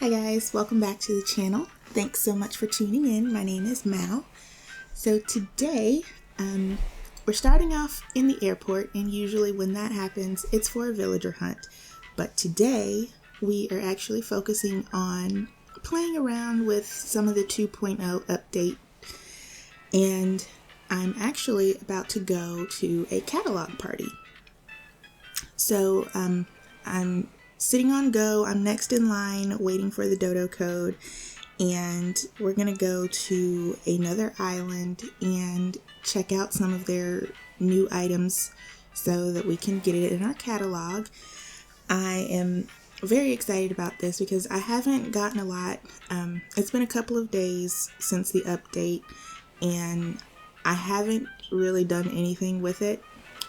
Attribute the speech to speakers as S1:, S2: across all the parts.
S1: Hi guys, welcome back to the channel. Thanks so much for tuning in. My name is Mal. So today, we're starting off in the airport, and usually when that happens, it's for a villager hunt. But today, we are actually focusing on playing around with some of the 2.0 update, and I'm actually about to go to a catalog party. So, I'm sitting on go, I'm next in line waiting for the dodo code, and we're gonna go to another island and check out some of their new items so that we can get it in our catalog. I am very excited about this because I haven't gotten a lot. It's been a couple of days since the update and I haven't really done anything with it.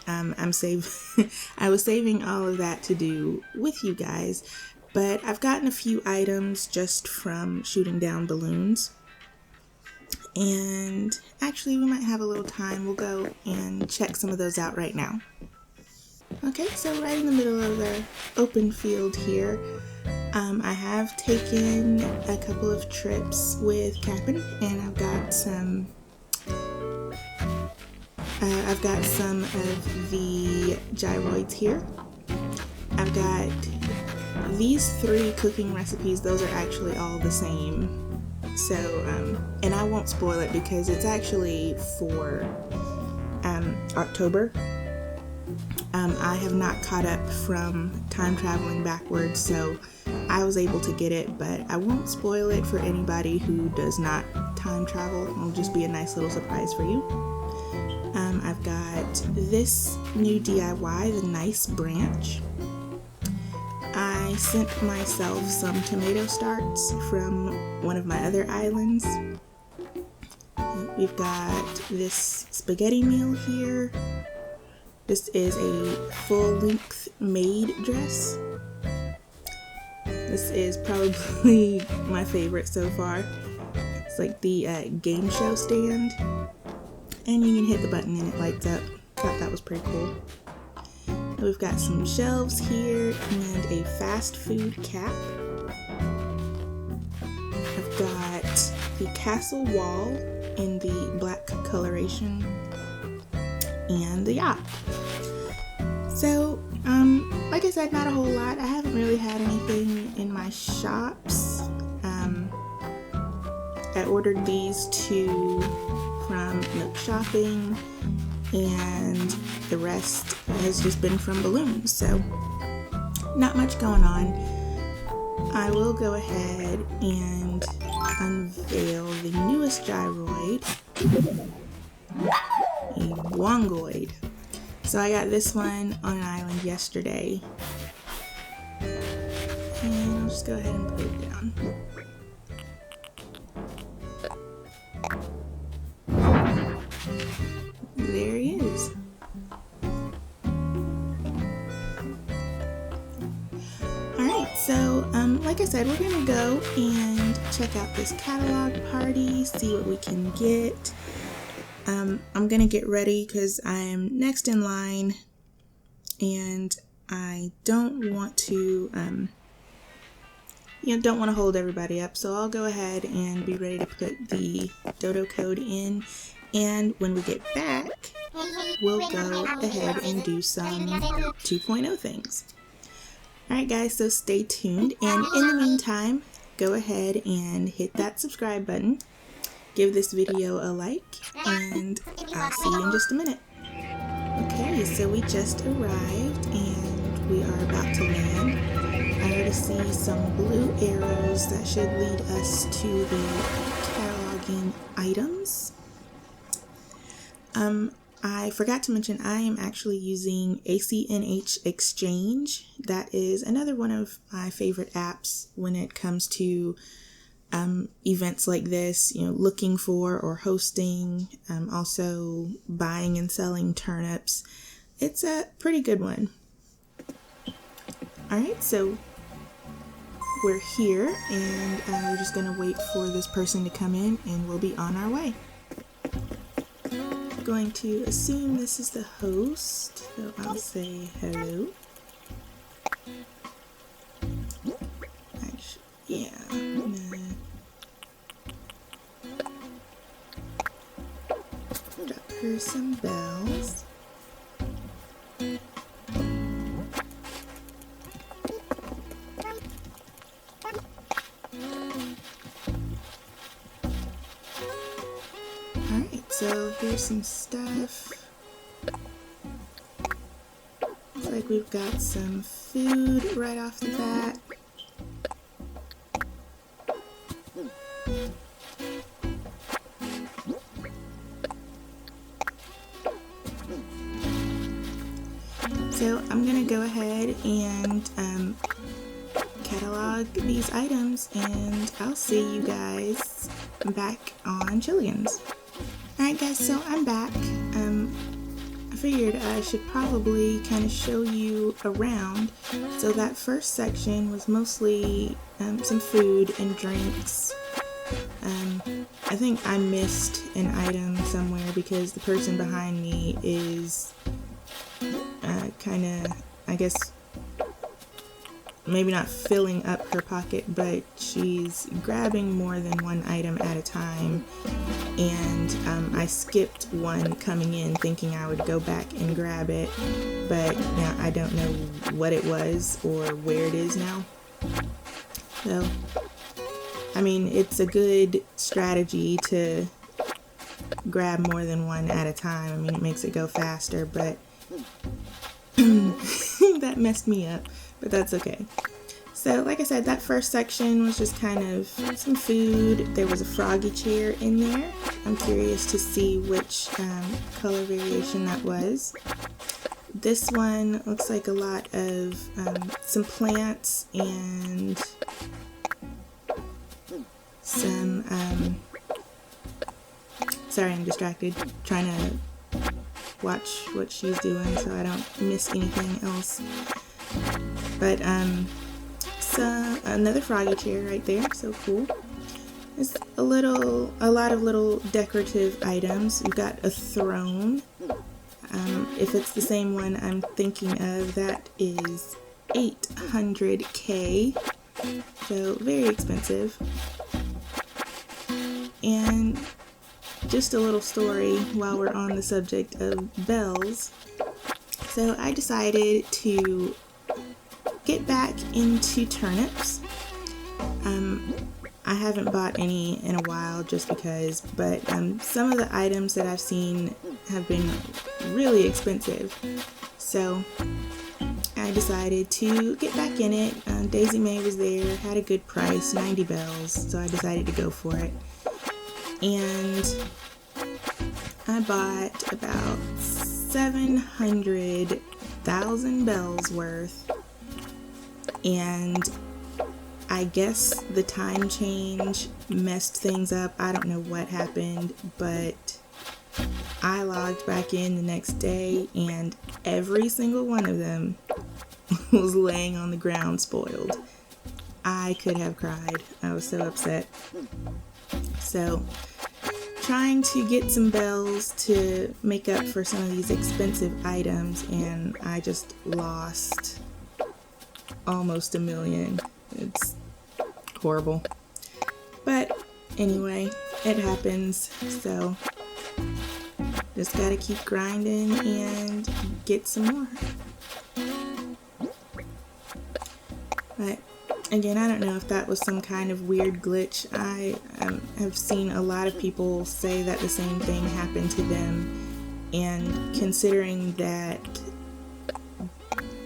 S1: I was saving all of that to do with you guys, but I've gotten a few items just from shooting down balloons. And actually, we might have a little time. We'll go and check some of those out right now. Okay, so right in the middle of the open field here, I have taken a couple of trips with Cap'n, and I've got some of the gyroids here. I've got these 3 cooking recipes. Those are actually all the same. So, and I won't spoil it because it's actually for October. I have not caught up from time traveling backwards, so I was able to get it, but I won't spoil it for anybody who does not time travel. It'll just be a nice little surprise for you. I've got this new DIY, the nice branch. I sent myself some tomato starts from one of my other islands. We've got this spaghetti meal here. This is a full-length maid dress. This is probably my favorite so far. It's like the game show stand. And you can hit the button and it lights up. Thought that was pretty cool. We've got some shelves here and a fast food cap. I've got the castle wall in the black coloration and the yacht. So, like I said, not a whole lot. I haven't really had anything in my shops. I ordered these 2 from Nook Shopping, and the rest has just been from balloons, so not much going on. I will go ahead and unveil the newest gyroid, a wongoid. So I got this one on an island yesterday, and I'll just go ahead and put it down. There he is. Alright, so like I said, we're gonna go and check out this catalog party, see what we can get. I'm gonna get ready because I'm next in line and I don't want to don't want to hold everybody up, so I'll go ahead and be ready to put the dodo code in, and when we get back we'll go ahead and do some 2.0 things. Alright guys, so stay tuned, and in the meantime go ahead and hit that subscribe button, give this video a like, and I'll see you in just a minute. Okay, so we just arrived and we are about to land. I already see some blue arrows that should lead us to the cataloging items. I forgot to mention I am actually using ACNH Exchange. That is another one of my favorite apps when it comes to events like this, looking for or hosting, also buying and selling turnips. It's a pretty good one. Alright, so we're here and we're just going to wait for this person to come in and we'll be on our way. I'm going to assume this is the host, so I'll say hello. Yeah, I'm gonna drop her some bells. Alright, so here's some stuff. Looks like we've got some food right off the bat. So I'm gonna go ahead and catalog these items, and I'll see you guys back on Chilligans. Alright guys, so I'm back. I figured I should probably kind of show you around. So that first section was mostly some food and drinks. I think I missed an item somewhere because the person behind me is kind of, I guess, maybe not filling up her pocket, but she's grabbing more than one item at a time. And I skipped one coming in thinking I would go back and grab it, but now I don't know what it was or where it is now. So, I mean, it's a good strategy to grab more than one at a time. I mean, it makes it go faster, but that messed me up, but that's okay. So, like I said, that first section was just kind of some food. There was a froggy chair in there. I'm curious to see which color variation that was. This one looks like a lot of some plants and some, sorry, I'm distracted, trying to watch what she's doing so I don't miss anything else. But, another froggy chair right there, so cool. There's a lot of little decorative items. We've got a throne. If it's the same one I'm thinking of, that is 800K, so very expensive. And just a little story while we're on the subject of bells. So I decided to get back into turnips. I haven't bought any in a while just because, but some of the items that I've seen have been really expensive. So I decided to get back in it. Daisy May was there, had a good price, 90 bells, so I decided to go for it. And I bought about 700,000 bells worth, and I guess the time change messed things up. I don't know what happened, but I logged back in the next day and every single one of them was laying on the ground spoiled. I could have cried. I was so upset. So, trying to get some bells to make up for some of these expensive items, and I just lost almost $1 million. It's horrible. But anyway, it happens, so just gotta keep grinding and get some more. But again, I don't know if that was some kind of weird glitch. I have seen a lot of people say that the same thing happened to them, and considering that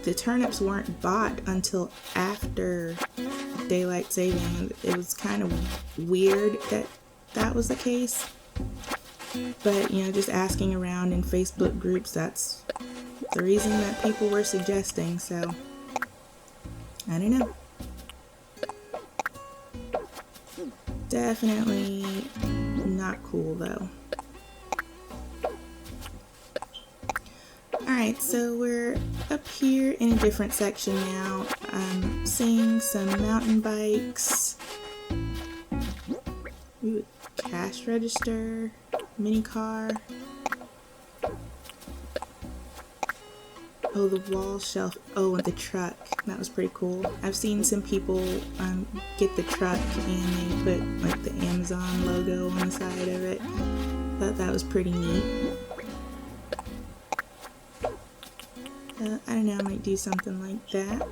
S1: the turnips weren't bought until after daylight saving, it was kind of weird that that was the case. But, you know, just asking around in Facebook groups, that's the reason that people were suggesting, so I don't know. Definitely not cool though. Alright, so we're up here in a different section now. Seeing some mountain bikes. Ooh, cash register, mini car. Oh, the wall shelf. Oh, and the truck. That was pretty cool. I've seen some people get the truck and they put like the Amazon logo on the side of it. Thought that was pretty neat. I don't know, I might do something like that.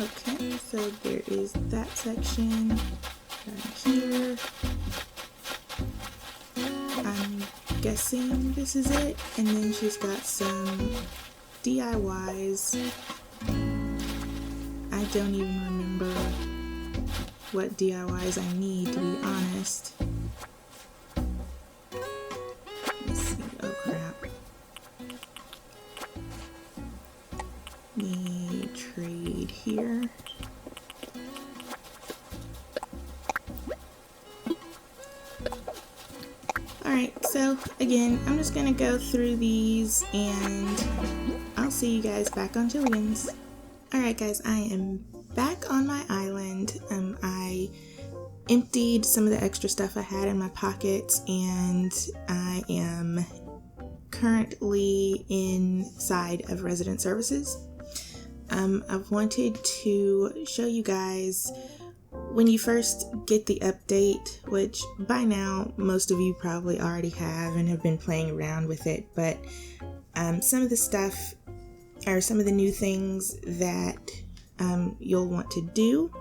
S1: Okay, so there is that section right here. I'm guessing this is it, and then she's got some DIYs. I don't even remember what DIYs I need, to be honest. Let's see. Oh crap. Me trade here. Alright, so again, I'm just gonna go through these and I'll see you guys back on Jillian's. Alright guys, I am back on my island. I emptied some of the extra stuff I had in my pockets and I am currently inside of resident services. I've wanted to show you guys when you first get the update, which by now most of you probably already have and have been playing around with it, but some of the stuff or some of the new things that you'll want to do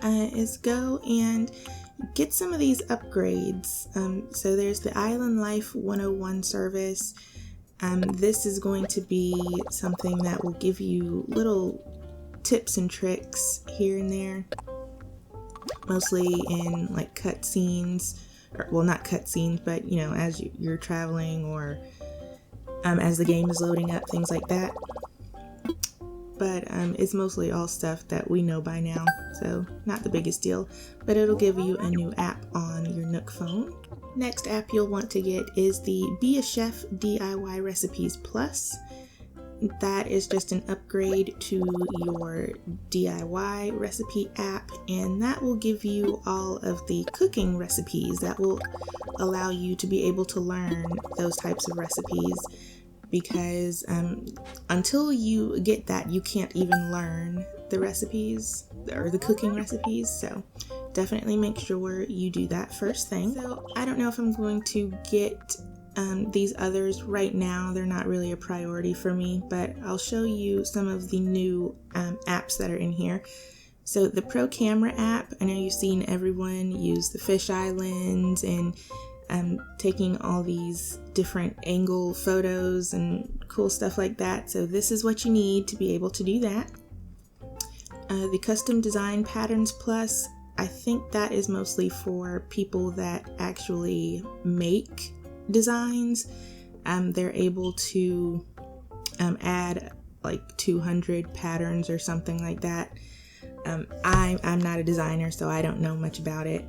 S1: is go and get some of these upgrades. So there's the Island Life 101 service. This is going to be something that will give you little tips and tricks here and there, mostly in like cutscenes, or well, not cutscenes, but you know, as you're traveling or as the game is loading up, things like that. But it's mostly all stuff that we know by now, so not the biggest deal, but it'll give you a new app on your Nook phone. Next app you'll want to get is the Be a Chef DIY Recipes Plus. That is just an upgrade to your DIY recipe app, and that will give you all of the cooking recipes that will allow you to be able to learn those types of recipes, because until you get that, you can't even learn the recipes or the cooking recipes, so definitely make sure you do that first thing. So I don't know if I'm going to get these others right now. They're not really a priority for me, but I'll show you some of the new apps that are in here. So the Pro Camera app, I know you've seen everyone use the fish islands and taking all these different angle photos and cool stuff like that. So this is what you need to be able to do that. The Custom Design Patterns Plus, I think that is mostly for people that actually make designs. They're able to add like 200 patterns or something like that. I'm not a designer, so I don't know much about it.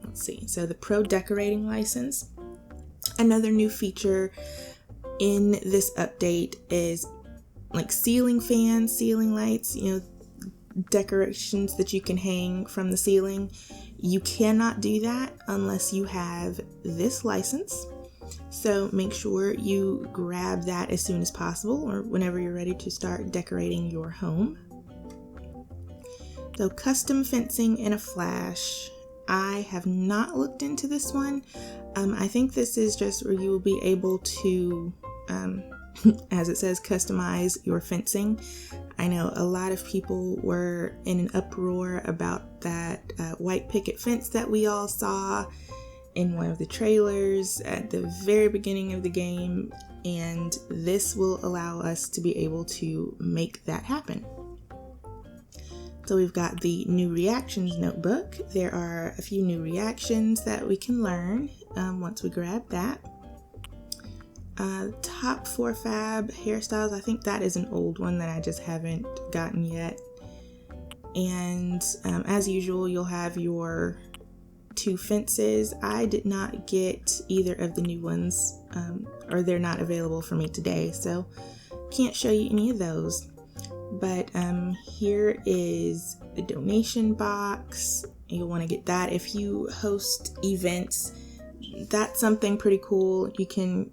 S1: Let's see. So the Pro Decorating License. Another new feature in this update is like ceiling fans, ceiling lights, you know, decorations that you can hang from the ceiling. You cannot do that unless you have this license. So make sure you grab that as soon as possible or whenever you're ready to start decorating your home. So custom fencing in a flash. I have not looked into this one. I think this is just where you will be able to, as it says, customize your fencing. I know a lot of people were in an uproar about that white picket fence that we all saw in one of the trailers at the very beginning of the game, and this will allow us to be able to make that happen. So we've got the new reactions notebook. There are a few new reactions that we can learn once we grab that. Top 4 fab hairstyles. I think that is an old one that I just haven't gotten yet. And as usual, you'll have your 2 fences. I did not get either of the new ones, or they're not available for me today, so can't show you any of those. But here is the donation box. You'll want to get that if you host events. That's something pretty cool. You can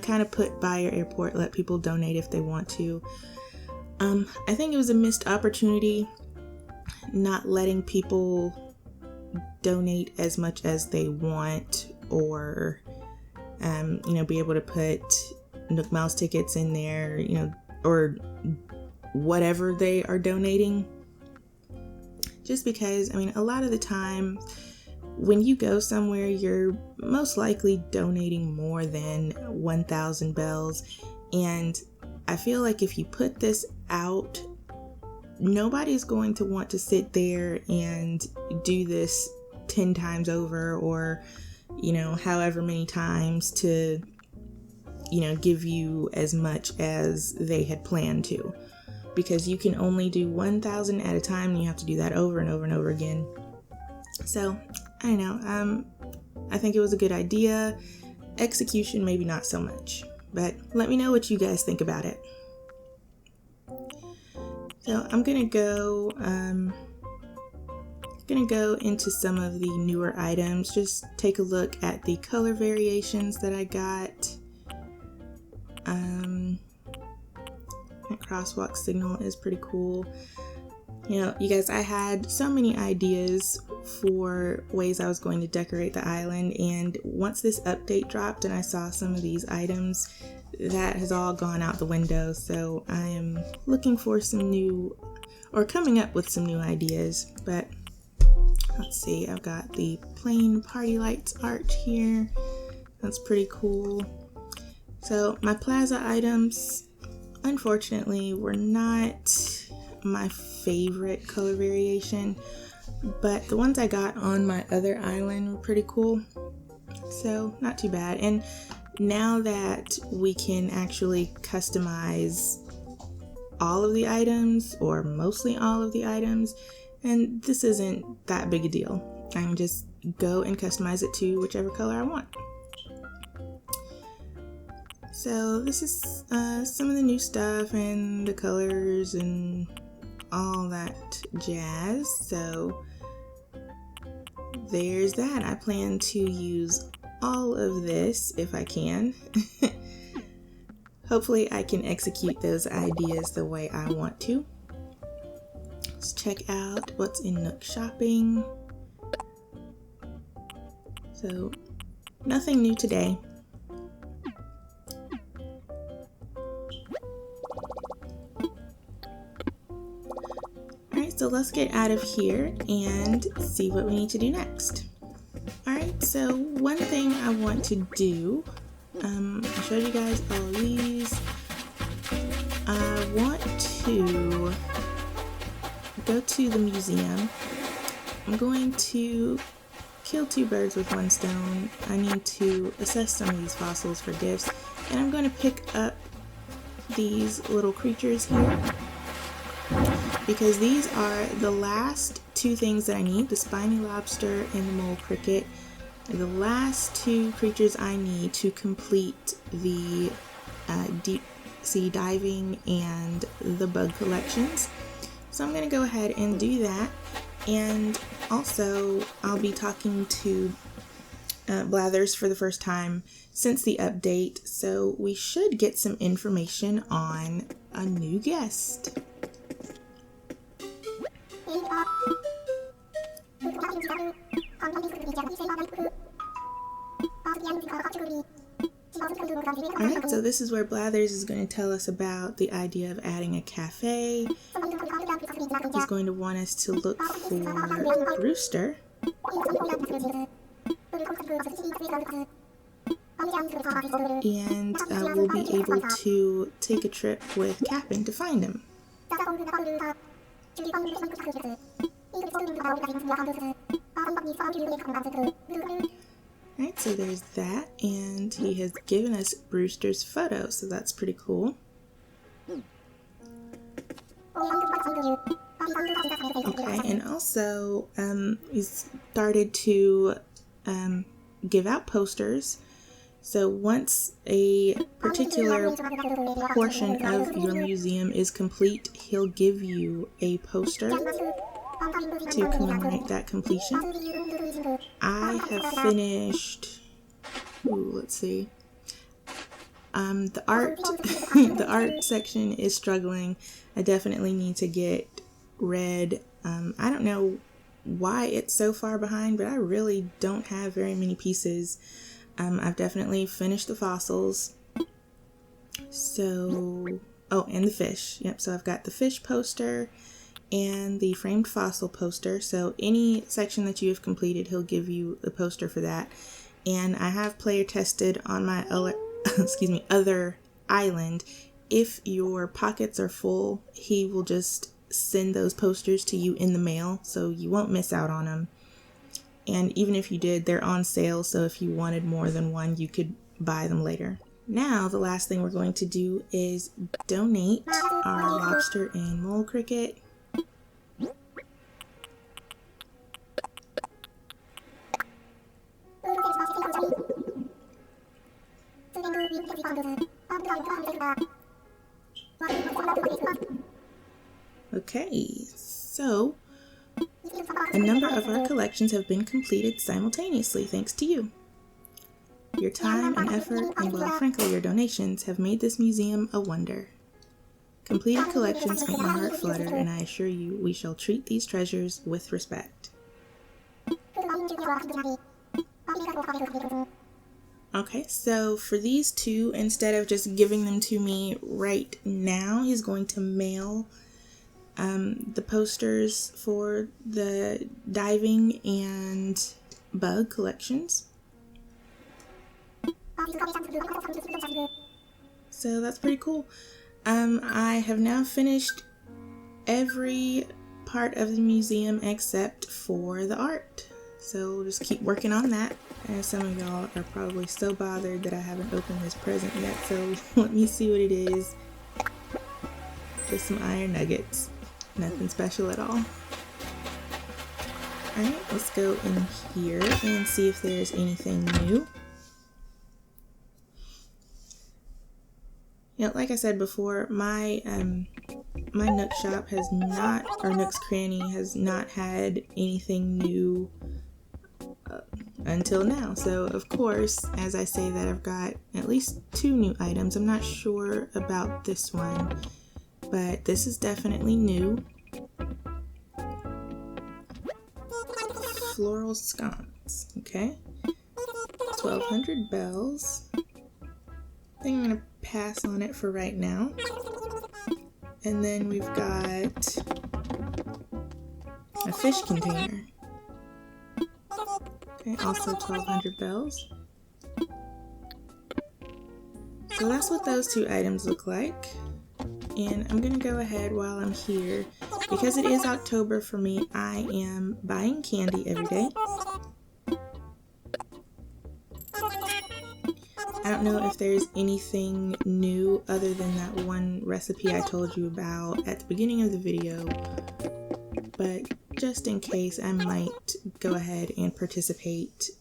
S1: kind of put by your airport, let people donate if they want to. I think it was a missed opportunity not letting people donate as much as they want, or be able to put Nook Miles tickets in there, or whatever they are donating. Just because, a lot of the time when you go somewhere, you're most likely donating more than 1,000 bells. And I feel like if you put this out, nobody's going to want to sit there and do this 10 times over, or, however many times to, give you as much as they had planned to. Because you can only do 1,000 at a time, and you have to do that over and over and over again. So, I don't know. I think it was a good idea. Execution, maybe not so much. But let me know what you guys think about it. So I'm gonna go into some of the newer items. Just take a look at the color variations that I got. That crosswalk signal is pretty cool. You guys, I had so many ideas for ways I was going to decorate the island, and once this update dropped and I saw some of these items, that has all gone out the window. So I am looking for coming up with some new ideas. But let's see, I've got the plain party lights art here. That's pretty cool. So my plaza items, unfortunately, were not my favorite color variation, but the ones I got on my other island were pretty cool. So not too bad. And now that we can actually customize all of the items, or mostly all of the items, and this isn't that big a deal. I can just go and customize it to whichever color I want. So this is some of the new stuff and the colors and all that jazz. So there's that. I plan to use all of this if I can. Hopefully I can execute those ideas the way I want to. Let's check out what's in Nook Shopping. So nothing new today. Alright, so let's get out of here and see what we need to do next. Alright, so one thing I want to do, I showed you guys all of these. I want to go to the museum. I'm going to kill two birds with one stone. I need to assess some of these fossils for gifts, and I'm going to pick up these little creatures here, because these are the last two things that I need, the spiny lobster and the mole cricket. The last two creatures I need to complete the deep sea diving and the bug collections. So I'm going to go ahead and do that. And also I'll be talking to Blathers for the first time since the update. So we should get some information on a new guest. Alright, so this is where Blathers is going to tell us about the idea of adding a cafe. He's going to want us to look for Brewster. And we'll be able to take a trip with Cap'n to find him. Alright, so there's that, and he has given us Brewster's photo, so that's pretty cool. Okay, and also he's started to give out posters. So once a particular portion of your museum is complete, he'll give you a poster to commemorate that completion. I have finished, let's see, The art, the art section is struggling. I definitely need to get red. I don't know why it's so far behind, but I really don't have very many pieces. I've definitely finished the fossils. So, oh, and the fish. Yep, so I've got the fish poster and the framed fossil poster. So any section that you have completed, he'll give you the poster for that. And I have player tested on my other island. If your pockets are full, he will just send those posters to you in the mail, so you won't miss out on them. And even if you did, they're on sale, so if you wanted more than one, you could buy them later. Now, the last thing we're going to do is donate our lobster and mole cricket. Okay, so a number of our collections have been completed simultaneously thanks to you. Your time and effort, and well, frankly, your donations have made this museum a wonder. Completed collections make my heart flutter, and I assure you we shall treat these treasures with respect. Okay, so for these two, instead of just giving them to me right now, he's going to mail the posters for the diving and bug collections. So that's pretty cool. I have now finished every part of the museum except for the art. So we'll just keep working on that. And some of y'all are probably so bothered that I haven't opened this present yet. So let me see what it is. Just some iron nuggets. Nothing special at all. Alright, let's go in here and see if there's anything new. You know, like I said before, my Nook shop has not, or Nook's Cranny has not had anything new until now. So of course, as I say that, I've got at least 2 new items. I'm not sure about this one, but this is definitely new. Floral scones, okay. 1,200 bells. I think I'm gonna pass on it for right now. And then we've got a fish container. Okay, also 1,200 bells. So that's what those 2 items look like. And I'm gonna go ahead while I'm here. Because it is October for me, I am buying candy every day. I don't know if there's anything new other than that one recipe I told you about at the beginning of the video, but just in case, I might go ahead and participate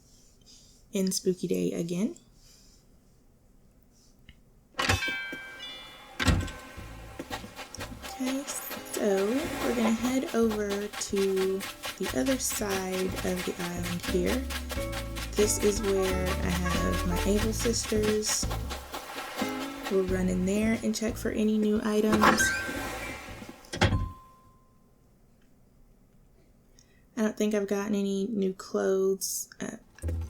S1: in Spooky Day again. Okay, so we're gonna head over to the other side of the island here. This is where I have my Able sisters. We'll run in there and check for any new items. I don't think I've gotten any new clothes.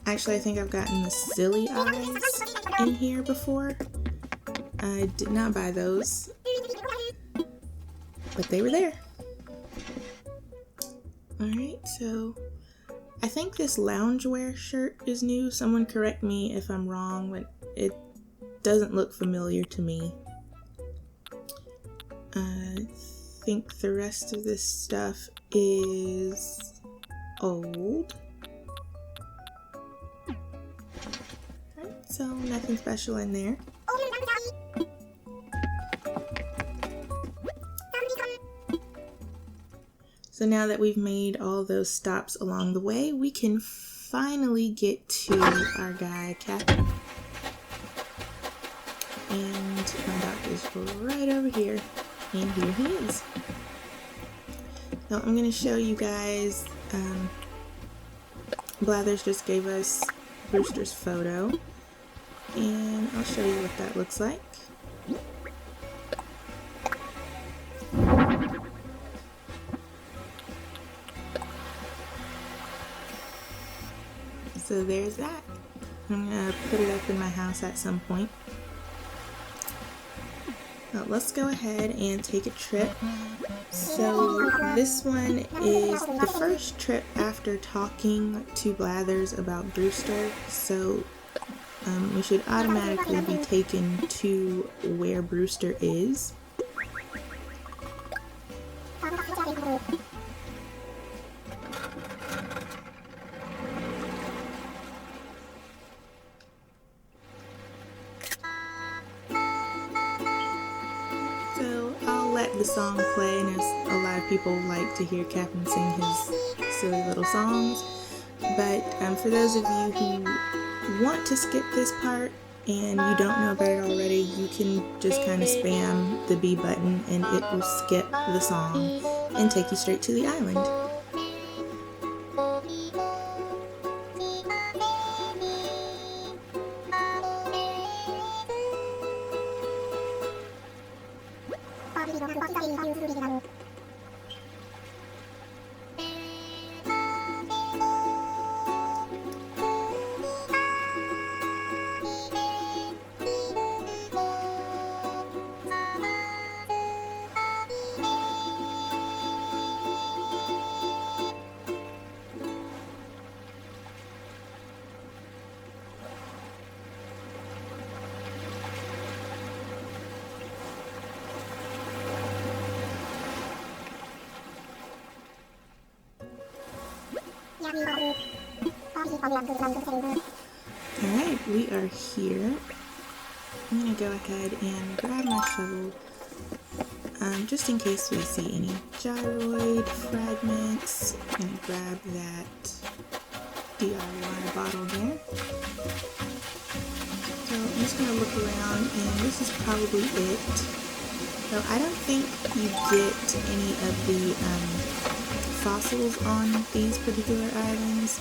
S1: Actually, I think I've gotten the silly eyes in here before. I did not buy those, but they were there. Alright, so I think this loungewear shirt is new. Someone correct me if I'm wrong, but it doesn't look familiar to me. I think the rest of this stuff is old. Alright, so nothing special in there. So now that we've made all those stops along the way, we can finally get to our guy, Captain. And my dock is right over here. And here he is. So I'm going to show you guys, Blathers just gave us Brewster's photo. and I'll show you what that looks like. So there's that. I'm gonna put it up in my house at some point. Now let's go ahead and take a trip. So this one is the first trip after talking to Blathers about Brewster. So we should automatically be taken to where Brewster is. So I'll let the song play, and a lot of people like to hear Captain sing his silly little songs. But for those of you who want to skip this part and you don't know about it already, you can just kind of spam the B button and it will skip the song and take you straight to the island. Alright, we are here. I'm gonna go ahead and grab my shovel, just in case we see any gyroid fragments. I'm gonna grab that DIY bottle there. So I'm just gonna look around, and this is probably it. So I don't think you get any of the fossils on these particular islands.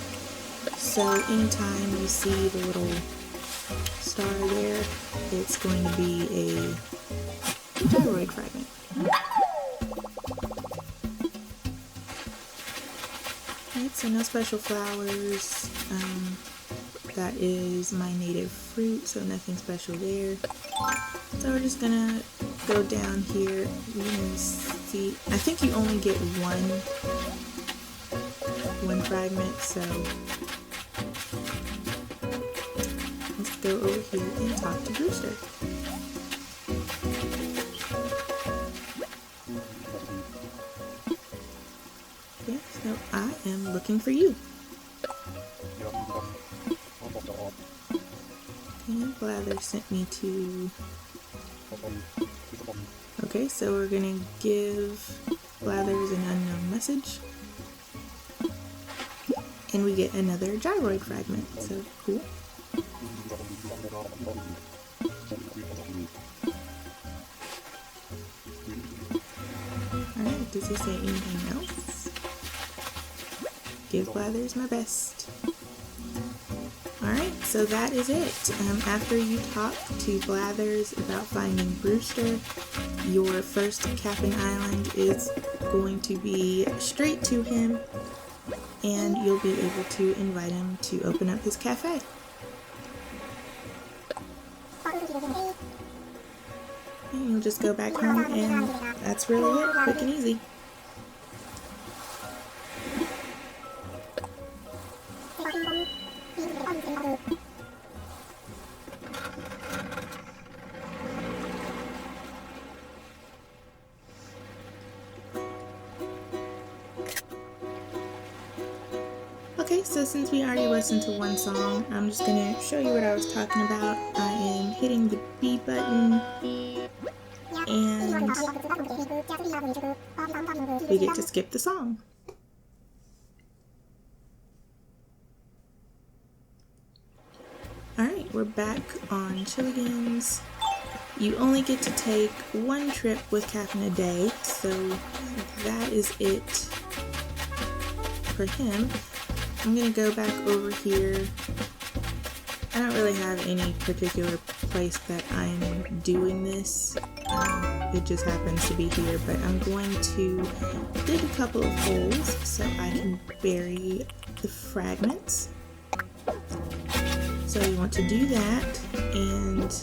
S1: So anytime you see the little star there, it's going to be a gyroid fragment. Alright, so no special flowers. That is my native fruit, so nothing special there. So we're just gonna go down here. You're gonna see, I think you only get one fragment, so let's go over here and talk to Brewster. Yeah, so I am looking for you. And Blather sent me to... Okay, so we're gonna give Blathers an unknown message. And we get another gyroid fragment, so cool. Alright, does he say anything else? Give Blathers my best. Alright, so that is it. After you talk to Blathers about finding Brewster, your first Cap'n Island is going to be straight to him, and you'll be able to invite him to open up his cafe. And you'll just go back home, and that's really it, quick and easy. Okay, so since we already listened to one song, I'm just going to show you what I was talking about. I am hitting the B button, and we get to skip the song. Alright, we're back on Chilligans. You only get to take one trip with Captain a day, so that is it for him. I'm gonna go back over here. don't really have any particular place that I'm doing this. It just happens to be here, but I'm going to dig a couple of holes so I can bury the fragments. So you want to do that, and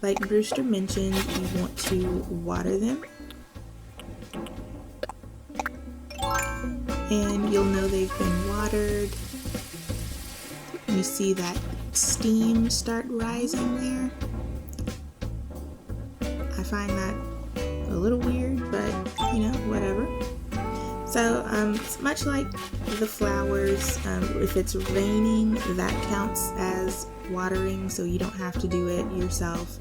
S1: like Brewster mentioned, you want to water them. And you'll know they've been watered. You see that steam start rising there. I find that a little weird, but you know, whatever. So it's much like the flowers. If it's raining, that counts as watering, so you don't have to do it yourself.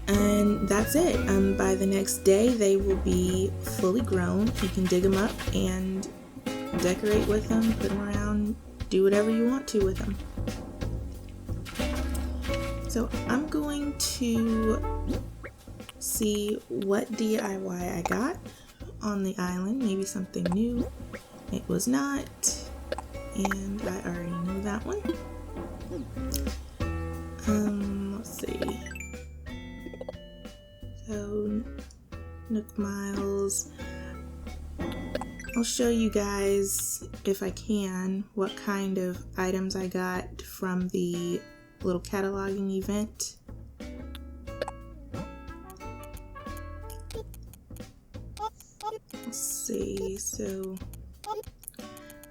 S1: And that's it. By the next day, they will be fully grown. You can dig them up and decorate with them, put them around, do whatever you want to with them. So I'm going to see what DIY I got on the island. Maybe something new. It was not, and I already know that one. Let's see. So Nook Miles. I'll show you guys, if I can, what kind of items I got from the little cataloging event. Let's see, so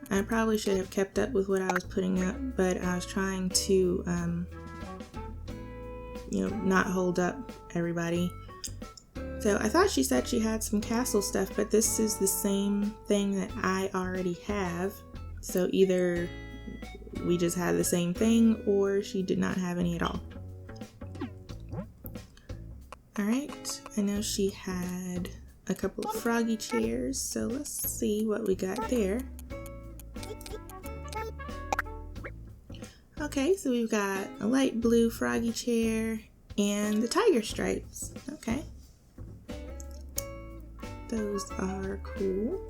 S1: I probably should have kept up with what I was putting up, but I was trying to, not hold up everybody. So I thought she said she had some castle stuff, but this is the same thing that I already have. So either we just had the same thing, or she did not have any at all. Alright, I know she had a couple of froggy chairs, so let's see what we got there. Okay, so we've got a light blue froggy chair and the tiger stripes. Okay. Those are cool.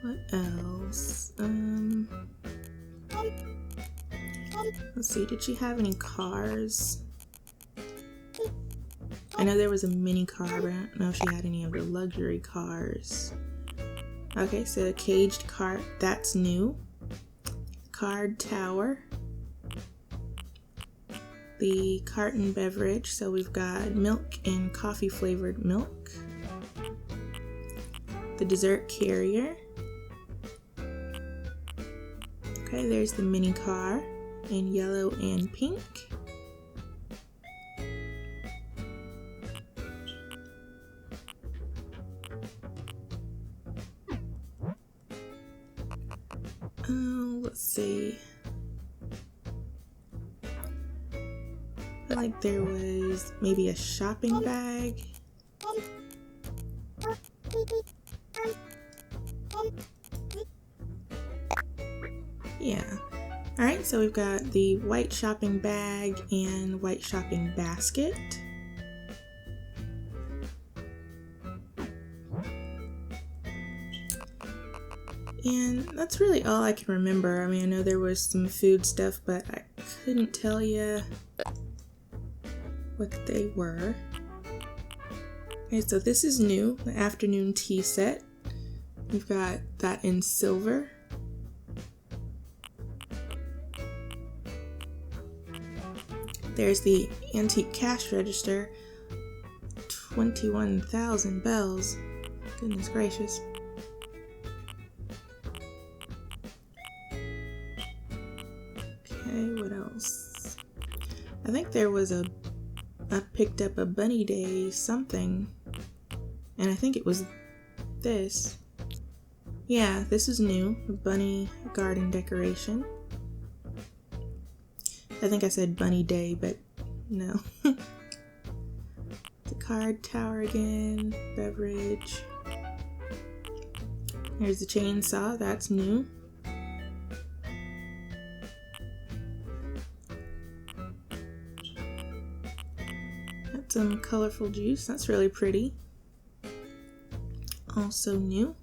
S1: What else? Let's see, did she have any cars? I know there was a mini car, but I don't know if she had any of the luxury cars. Okay, so a caged cart, that's new. Card tower. The carton beverage, so we've got milk and coffee flavored milk. The dessert carrier. Okay, there's the mini car in yellow and pink. Let's see. I feel like there was maybe a shopping bag. Yeah. Alright, so we've got the white shopping bag and white shopping basket. And that's really all I can remember. I mean, I know there was some food stuff, but I couldn't tell you what they were. Okay, so this is new, the afternoon tea set. We've got that in silver. There's the antique cash register. 21,000 bells. Goodness gracious. Okay, what else? I think there was I picked up a Bunny Day something, and I think it was this. Yeah, this is new, a bunny garden decoration. I think I said Bunny Day, but no. The card tower again, beverage. Here's the chainsaw, that's new. Got some colorful juice, that's really pretty. Also new.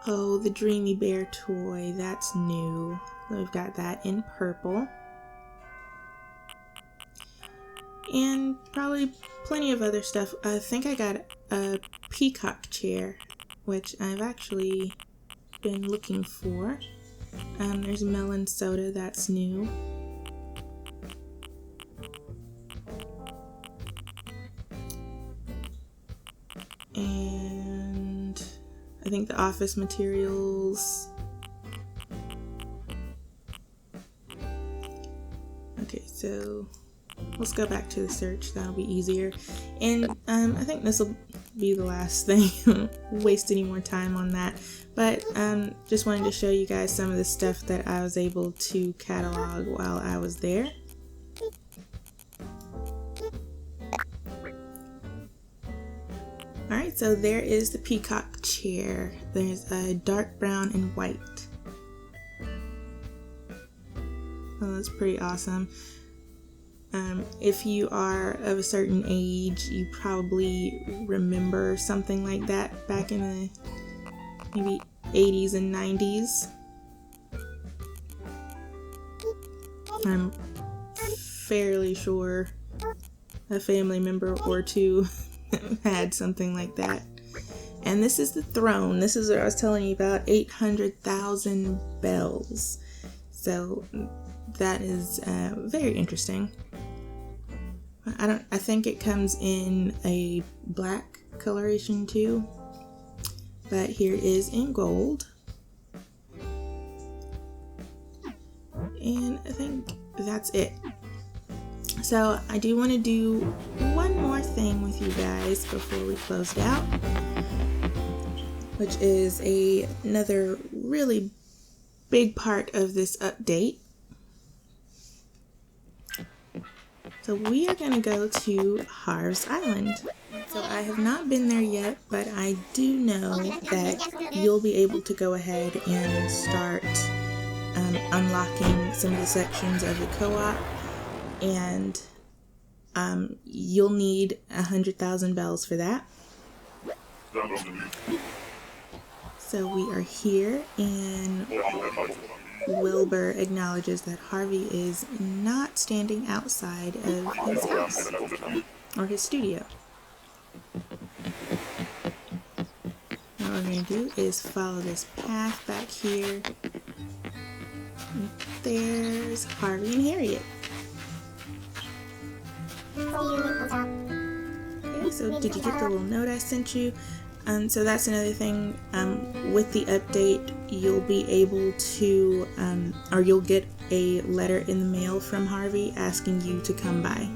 S1: Oh, the Dreamy Bear toy, that's new. We've got that in purple. And probably plenty of other stuff. I think I got a peacock chair, which I've actually been looking for. There's melon soda, that's new. And I think the office materials. Okay, so let's go back to the search, that'll be easier. And I think this will be the last thing. Waste any more time on that. But just wanted to show you guys some of the stuff that I was able to catalog while I was there. Alright, so there is the peacock chair. There's a dark brown and white. Oh, that's pretty awesome. If you are of a certain age, you probably remember something like that back in the maybe 80s and 90s. I'm fairly sure a family member or two had something like that. And this is the throne. This is what I was telling you about, 800,000 bells. So that is very interesting. I think it comes in a black coloration too, but here is in gold. And I think that's it. So I do want to do one more thing with you guys before we close it out, which is another really big part of this update. So we are going to go to Harv's Island. So I have not been there yet, but I do know that you'll be able to go ahead and start unlocking some of the sections of the co-op, and you'll need 100,000 bells for that. So we are here, and Wilbur acknowledges that Harvey is not standing outside of his house or his studio. What we're going to do is follow this path back here. And there's Harvey and Harriet. Okay, so did you get the little note I sent you? So that's another thing, with the update, you'll be able to, or you'll get a letter in the mail from Harvey asking you to come by.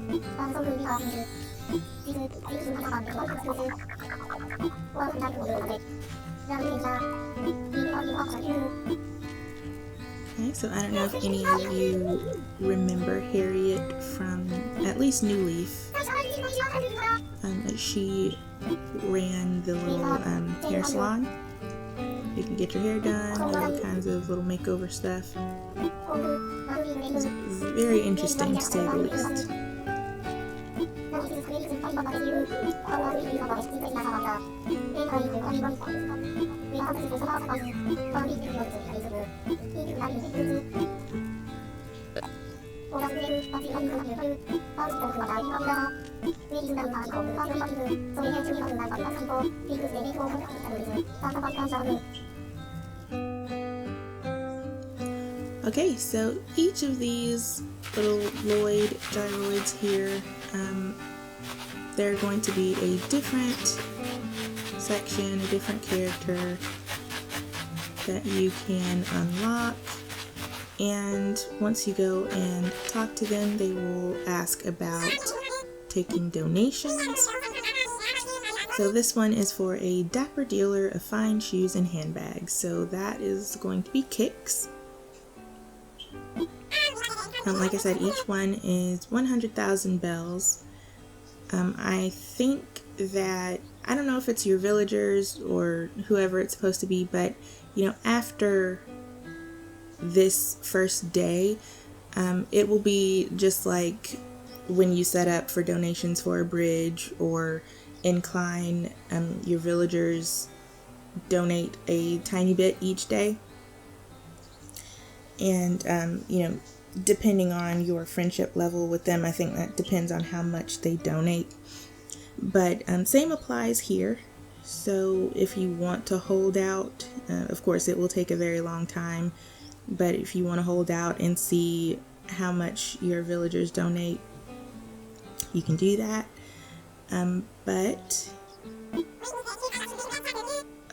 S1: Okay, so I don't know if any of you remember Harriet from at least New Leaf. She ran the little hair salon. You can get your hair done, all kinds of little makeover stuff. It's very interesting, to say the least. Okay, so each of these little Lloyd gyroids here, they're going to be a different section, a different character that you can unlock. And once you go and talk to them, they will ask about taking donations. So this one is for a dapper dealer of fine shoes and handbags. So that is going to be Kix. Like I said, each one is 100,000 bells. I think that, I don't know if it's your villagers or whoever it's supposed to be, but you know, after this first day, it will be just like when you set up for donations for a bridge or incline, your villagers donate a tiny bit each day. And, depending on your friendship level with them, I think that depends on how much they donate. But same applies here. So if you want to hold out, of course it will take a very long time, but if you want to hold out and see how much your villagers donate, you can do that. But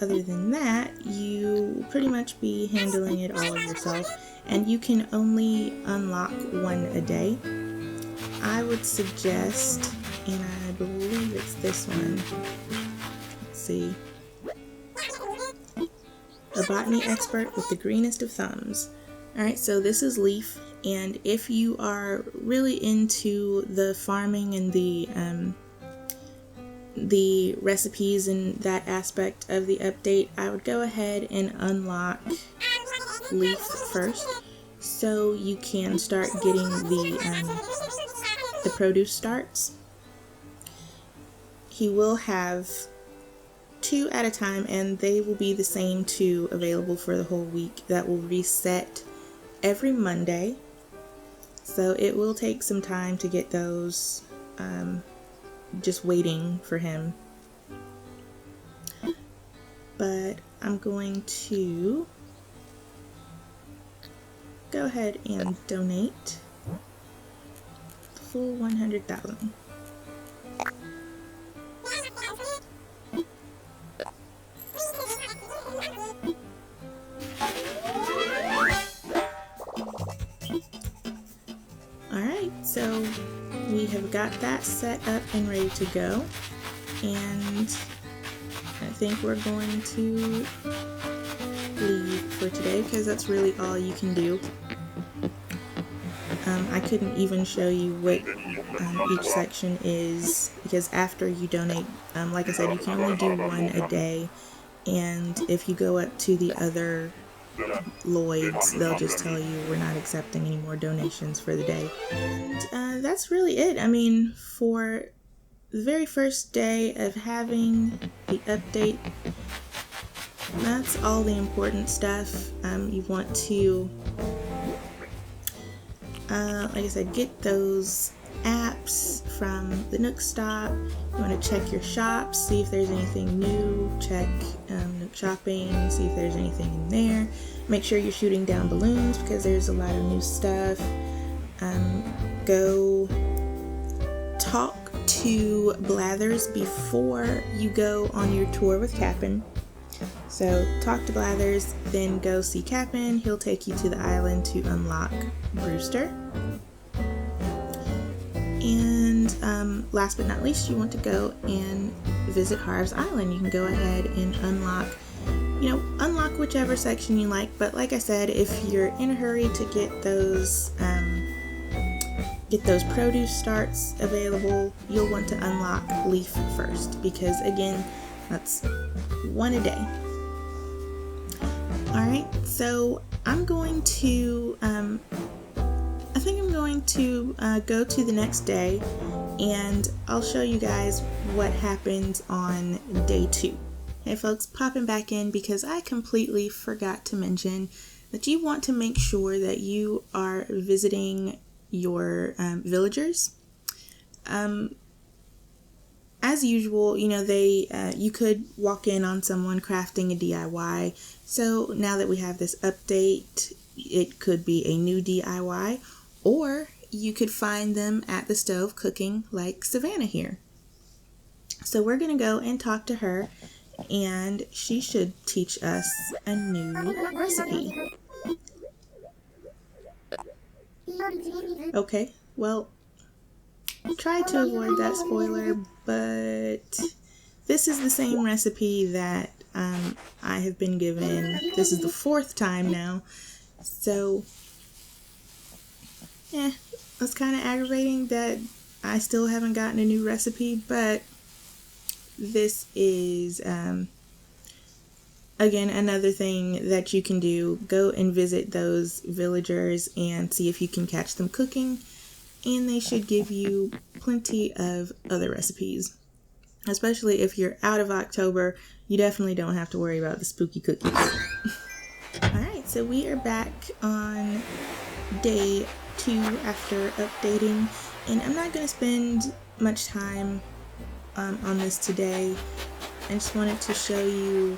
S1: other than that, you pretty much be handling it all yourself, and you can only unlock one a day. I would suggest, and I believe it's this one. Let's see. A botany expert with the greenest of thumbs. Alright, so this is Leaf, and if you are really into the farming and the recipes and that aspect of the update, I would go ahead and unlock Leaf first, so you can start getting the produce starts. He will have 2 at a time, and they will be the same 2 available for the whole week. That will reset every Monday, so it will take some time to get those. Just waiting for him. But I'm going to go ahead and donate the full 100,000. Alright, so we have got that set up and ready to go, and I think we're going to leave for today because that's really all you can do. I couldn't even show you what each section is, because after you donate, like I said, you can only do 1 a day, and if you go up to the other Lloyds, they'll just tell you we're not accepting any more donations for the day. And that's really it. I mean, for the very first day of having the update, that's all the important stuff. You want to, like I said, get those apps from the Nook Stop. You want to check your shops, see if there's anything new. Check Nook Shopping, see if there's anything in there. Make sure you're shooting down balloons because there's a lot of new stuff. Go talk to Blathers before you go on your tour with Cap'n. So talk to Blathers, then go see Cap'n. He'll take you to the island to unlock Brewster. And last but not least, you want to go and visit Harv's Island. You can go ahead and unlock whichever section you like. But like I said, if you're in a hurry to get those produce starts available, you'll want to unlock Leaf first, because again, that's 1 a day. Alright, so I'm going to go to the next day, and I'll show you guys what happens on day 2. Hey folks, popping back in because I completely forgot to mention that you want to make sure that you are visiting your villagers. As usual, you could walk in on someone crafting a DIY. So now that we have this update, it could be a new DIY, or you could find them at the stove cooking like Savannah here. So we're going to go and talk to her, and she should teach us a new recipe. Okay, well, try to avoid that spoiler, but this is the same recipe that I have been given. This is the 4th time now, so it's kind of aggravating that I still haven't gotten a new recipe, but this is again another thing that you can do. Go and visit those villagers and see if you can catch them cooking. and they should give you plenty of other recipes. Especially if you're out of October, you definitely don't have to worry about the spooky cookies. Alright, so we are back on day 2 after updating, and I'm not going to spend much time on this today. I just wanted to show you,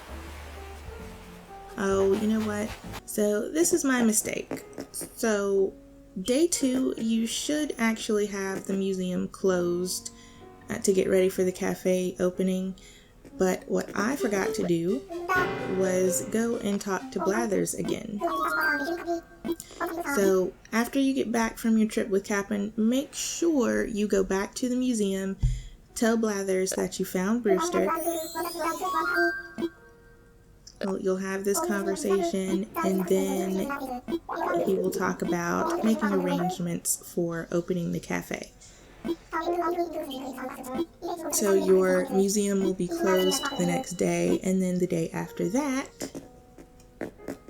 S1: oh, you know what? So this is my mistake. So day 2, you should actually have the museum closed to get ready for the cafe opening, but what I forgot to do was go and talk to Blathers again. So after you get back from your trip with Cap'n, make sure you go back to the museum, tell Blathers that you found Brewster. Well, you'll have this conversation, and then he will talk about making arrangements for opening the cafe. So your museum will be closed the next day, and then the day after that,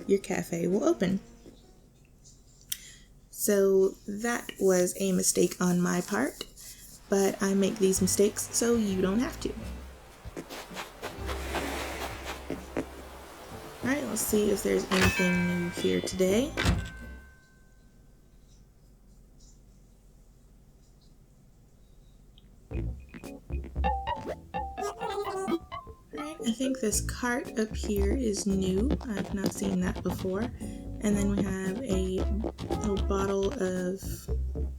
S1: your cafe will open. So that was a mistake on my part, but I make these mistakes so you don't have to. Alright, let's see if there's anything new here today. I think this cart up here is new. I've not seen that before. And then we have a little bottle of,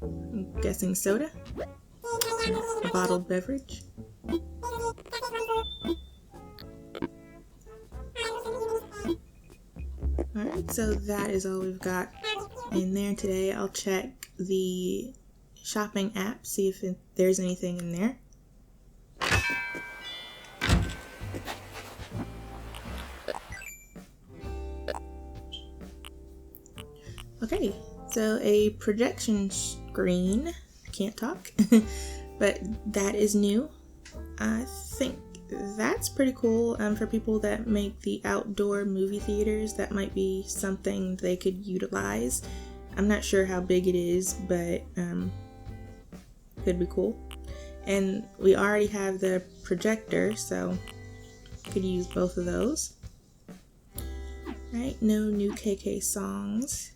S1: I'm guessing, soda? A bottled beverage. Alright, so that is all we've got in there today. I'll check the shopping app, see if there's anything in there. Okay, so a projection screen, I can't talk, but that is new. I think that's pretty cool for people that make the outdoor movie theaters. That might be something they could utilize. I'm not sure how big it is, but could be cool. And we already have the projector, so could use both of those. Right, no new KK songs.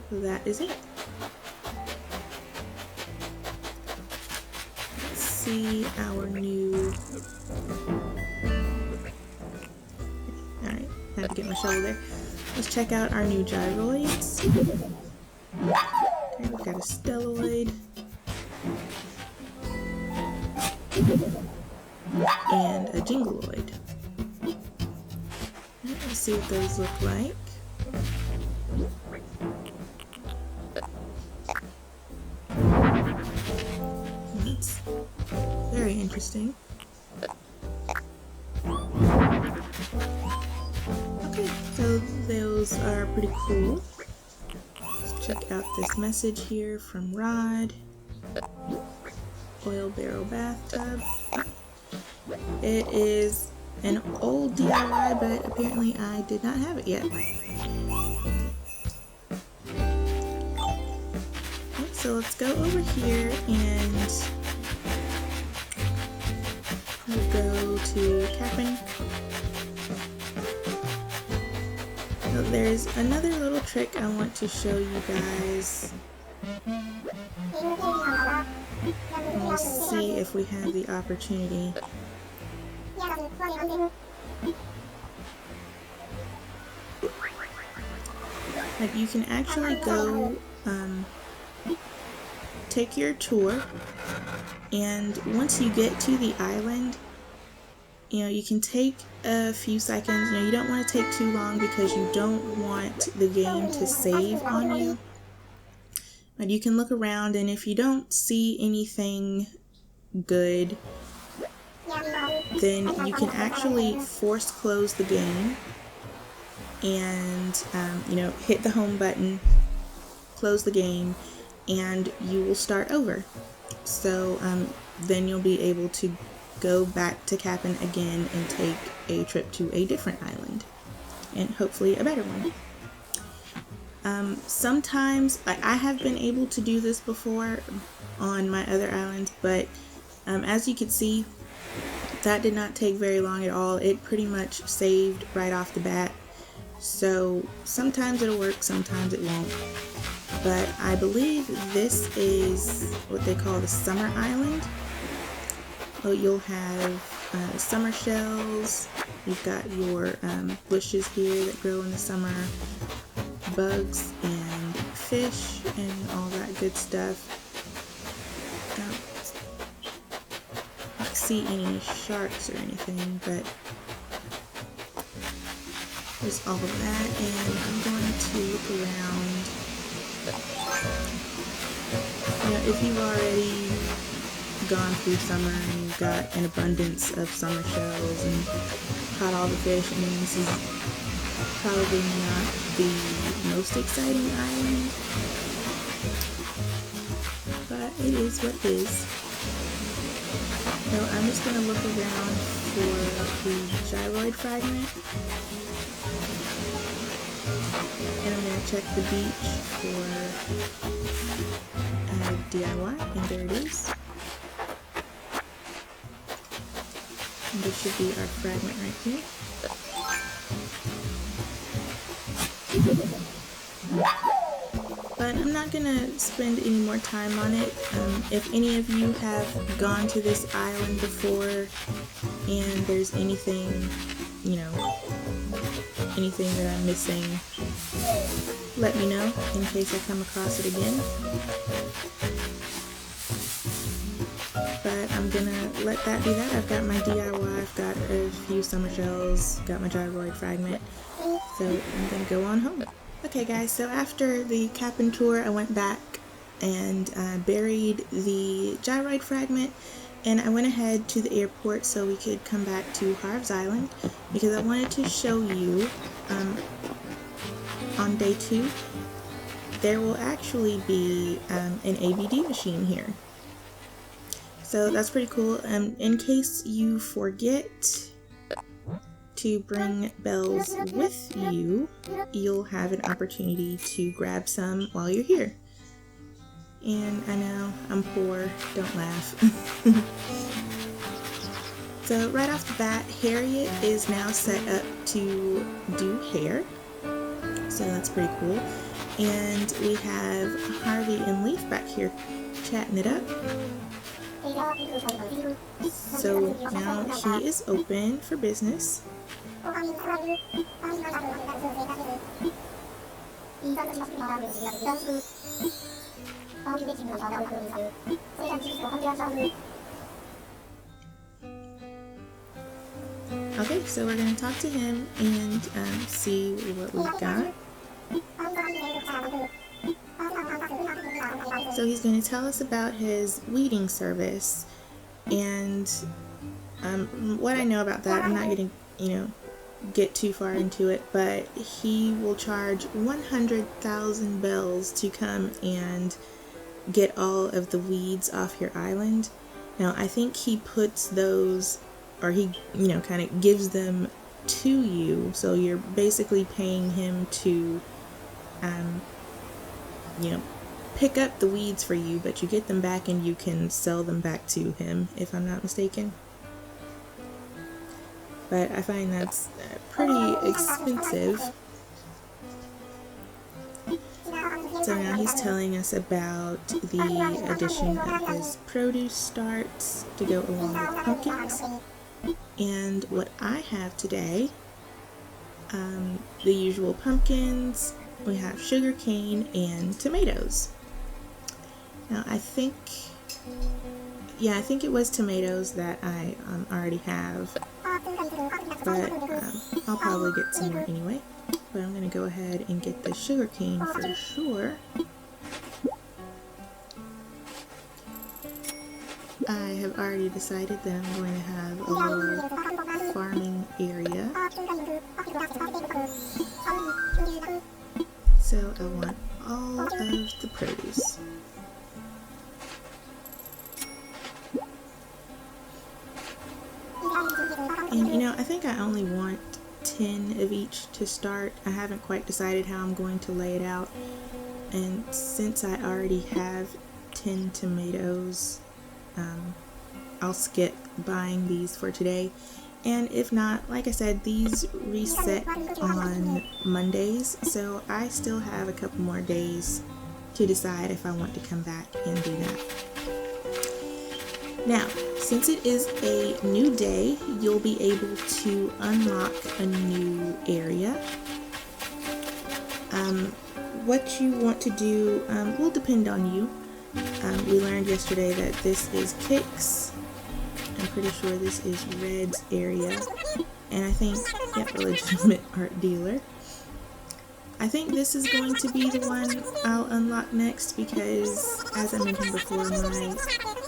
S1: So that is it. Let's see our new... Alright, had to get my shovel there. Let's check out our new gyroids. Okay, we've got a stelloid. And a jingleoid. Let's see what those look like. That's very interesting. Okay, so those are pretty cool. Let's check out this message here from Rod. Oil barrel bathtub. It is an old DIY, but apparently I did not have it yet. Okay, so let's go over here and we'll go to Cap'n. So there's another little trick I want to show you guys. We'll see if we have the opportunity. Like, you can actually go take your tour, and once you get to the island, you know, you can take a few seconds. You know, you don't want to take too long because you don't want the game to save on you. But you can look around, and if you don't see anything good, then you can actually force close the game and you know, hit the home button, close the game, and you will start over. So then you'll be able to go back to Cap'n again and take a trip to a different island, and hopefully a better one. Sometimes, like, I have been able to do this before on my other islands, but as you can see, that did not take very long at all. It pretty much saved right off the bat. So sometimes it'll work, sometimes it won't. But I believe this is what they call the summer island. Oh, you'll have summer shells. You've got your bushes here that grow in the summer, bugs and fish and all that good stuff. Don't see any sharks or anything, but there's all of that, and I'm going to look around. You know, if you've already gone through summer and you've got an abundance of summer shells and caught all the fish, I mean, this is probably not the most exciting island, but it is what it is. So I'm just going to look around for the gyroid fragment, and I'm going to check the beach for DIY, and there it is. And this should be our fragment right here. But I'm not going to spend any more time on it. If any of you have gone to this island before and there's anything, you know, anything that I'm missing, let me know in case I come across it again. But I'm gonna let that be that. I've got my DIY, I've got a few summer shells, got my gyroid fragment, so I'm gonna go on home. Okay guys, so after the cabin tour I went back and buried the gyroid fragment, and I went ahead to the airport so we could come back to Harv's Island because I wanted to show you on day 2 there will actually be an ABD machine here. So that's pretty cool. In case you forget to bring bells with you, you'll have an opportunity to grab some while you're here. And I know, I'm poor, don't laugh. So right off the bat, Harriet is now set up to do hair. So that's pretty cool. And we have Harvey and Leaf back here chatting it up. So now he is open for business. Okay, so we're going to talk to him and see what we've got. So he's going to tell us about his weeding service, and what I know about that, I'm not going to, get too far into it, but he will charge 100,000 bells to come and get all of the weeds off your island. Now, I think he puts those, or he, kind of gives them to you, so you're basically paying him to, pick up the weeds for you, but you get them back and you can sell them back to him, if I'm not mistaken. But I find that's pretty expensive. So now he's telling us about the addition of his produce starts to go along with pumpkins. And what I have today, the usual pumpkins, we have sugar cane and tomatoes. Now I think it was tomatoes that I already have, but I'll probably get some more anyway. But I'm going to go ahead and get the sugar cane for sure. I have already decided that I'm going to have a little farming area. So I want all of the produce. And I think I only want 10 10 of each to start. I haven't quite decided how I'm going to lay it out, and since I already have 10 tomatoes, I'll skip buying these for today. And if not, like I said, these reset on Mondays, so I still have a couple more days to decide if I want to come back and do that. Now, since it is a new day, you'll be able to unlock a new area. What you want to do will depend on you. We learned yesterday that this is Kicks. I'm pretty sure this is Red's area. And I think, yep, a legitimate art dealer. I think this is going to be the one I'll unlock next because, as I mentioned before, my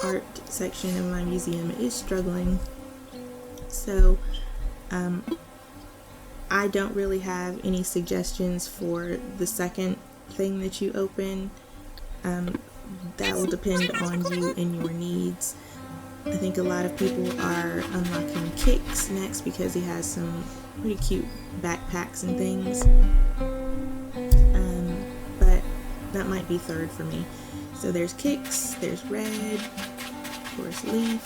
S1: art section of my museum is struggling. So, I don't really have any suggestions for the second thing that you open. That will depend on you and your needs. I think a lot of people are unlocking Kicks next because he has some pretty cute backpacks and things. But that might be third for me. So there's Kicks, there's Red, of course Leaf.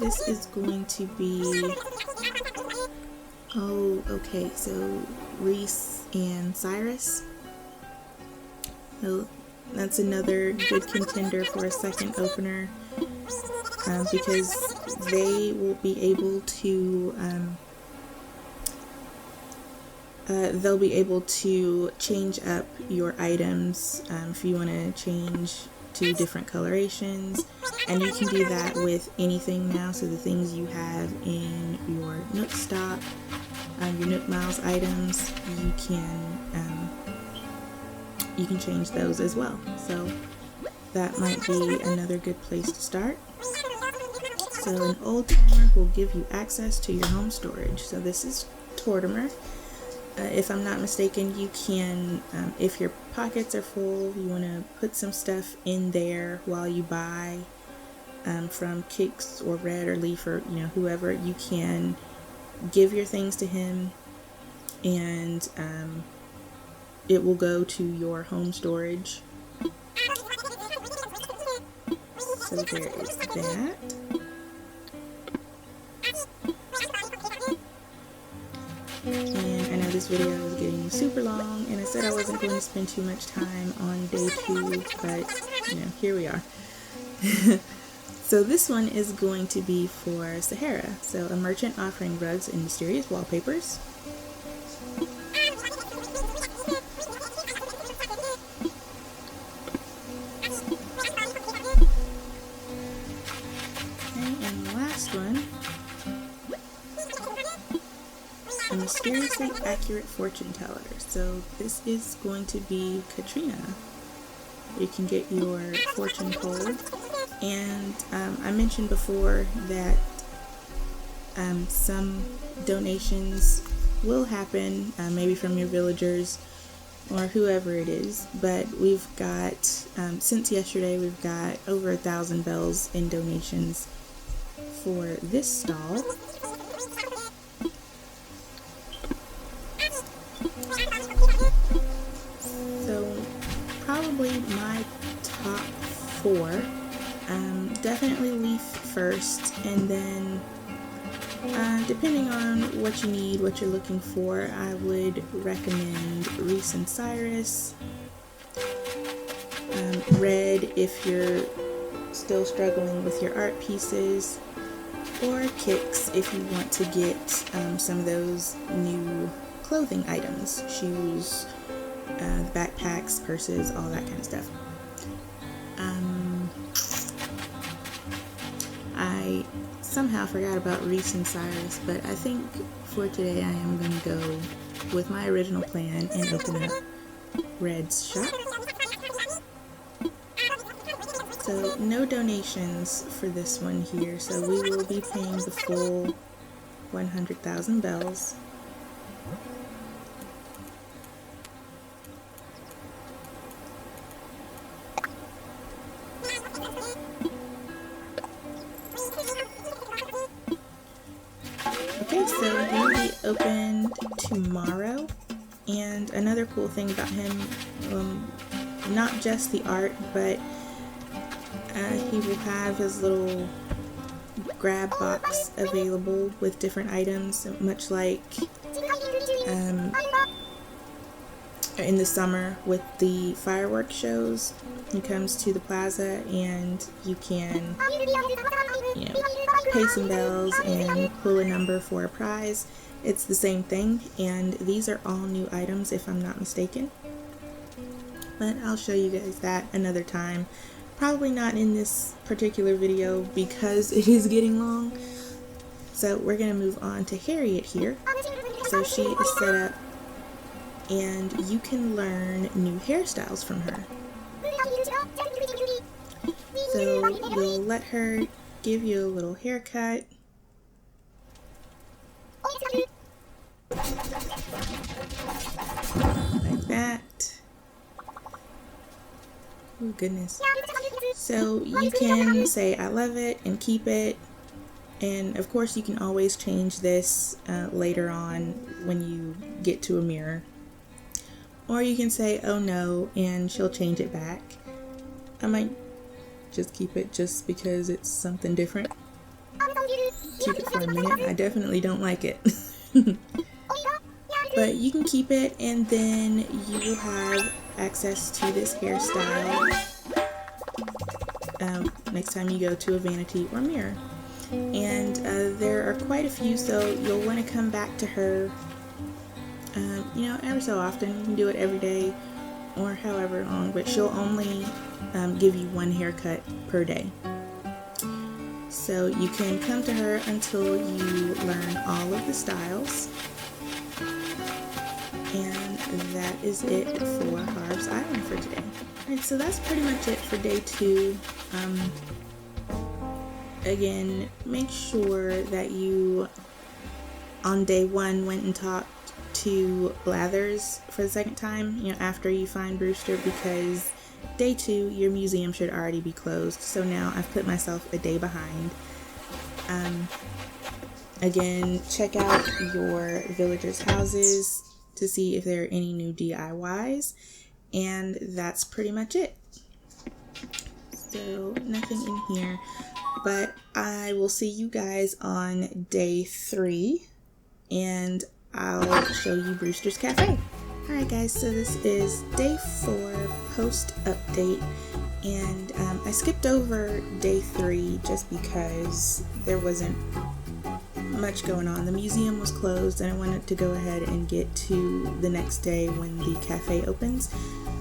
S1: This is going to be, oh, okay, so Reese and Cyrus. So that's another good contender for a second opener, because they will be able to they'll be able to change up your items if you want to change to different colorations, and you can do that with anything now. So the things you have in your Nook stock, your Nook Miles items, you can change those as well. So that might be another good place to start. So an old timer will give you access to your home storage. So this is Tortimer. If I'm not mistaken, you can, if your pockets are full, you want to put some stuff in there while you buy from Kicks or Red or Leaf or whoever. You can give your things to him, and it will go to your home storage. So there is that. And I know this video is getting super long, and I said I wasn't going to spend too much time on day 2, but here we are. So this one is going to be for Sahara. So a merchant offering rugs and mysterious wallpapers. A mysteriously accurate fortune teller. So this is going to be Katrina. You can get your fortune told, and I mentioned before that some donations will happen, maybe from your villagers or whoever it is, but we've got, since yesterday, we've got over 1,000 bells in donations for this stall. So probably my top 4, definitely Leaf first, and then depending on what you need, what you're looking for, I would recommend Reese and Cyrus, Red if you're still struggling with your art pieces, or Kicks if you want to get some of those new clothing items, shoes, backpacks, purses, all that kind of stuff. I somehow forgot about Reese and Cyrus, but I think for today I am going to go with my original plan and open up Red's shop. So no donations for this one here, so we will be paying the full 100,000 bells. Okay, so he will be open tomorrow. And another cool thing about him, not just the art, but he will have his little grab box available with different items, much like in the summer with the fireworks shows. He comes to the plaza and you can, pay some bells and pull a number for a prize. It's the same thing, and these are all new items if I'm not mistaken. But I'll show you guys that another time. Probably not in this particular video because it is getting long. So we're going to move on to Harriet here. So she is set up and you can learn new hairstyles from her. So you'll let her give you a little haircut. Like that. Oh goodness. So you can say I love it and keep it, and of course you can always change this later on when you get to a mirror, or you can say oh no and she'll change it back. I might just keep it just because it's something different. Keep it for a minute. I definitely don't like it. But you can keep it, and then you will have access to this hairstyle next time you go to a vanity or mirror. And there are quite a few, so you'll want to come back to her every so often. You can do it every day or however long, but she'll only give you one haircut per day. So you can come to her until you learn all of the styles. And that is it for Harv's Island for today. Alright, so that's pretty much it for day 2. Again, make sure that you, on day 1, went and talked to Blathers for the second time, after you find Brewster, because day 2, your museum should already be closed. So now I've put myself a day behind. Again, check out your villagers' houses to see if there are any new DIYs, and that's pretty much it. So nothing in here, but I will see you guys on day 3, and I'll show you Brewster's Cafe. Alright guys, so this is day 4 post update, and I skipped over day 3 just because there wasn't much going on. The museum was closed and I wanted to go ahead and get to the next day when the cafe opens,